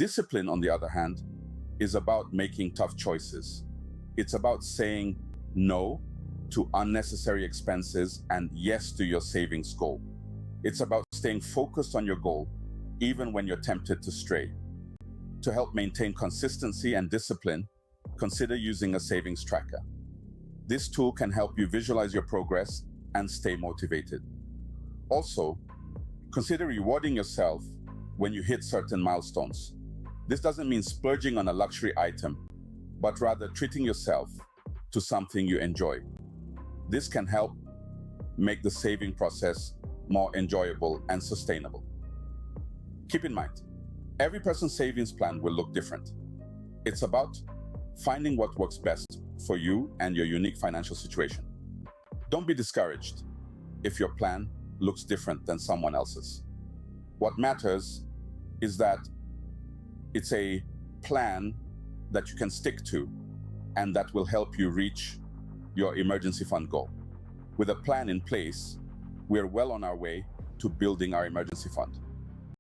Discipline, on the other hand, is about making tough choices. It's about saying no to unnecessary expenses and yes to your savings goal. It's about staying focused on your goal, even when you're tempted to stray. To help maintain consistency and discipline, consider using a savings tracker. This tool can help you visualize your progress and stay motivated. Also, consider rewarding yourself when you hit certain milestones. This doesn't mean splurging on a luxury item, but rather treating yourself to something you enjoy. This can help make the saving process more enjoyable and sustainable. Keep in mind, every person's savings plan will look different. It's about finding what works best for you and your unique financial situation. Don't be discouraged if your plan looks different than someone else's. What matters is that it's a plan that you can stick to and that will help you reach your emergency fund goal. With a plan in place, we're well on our way to building our emergency fund.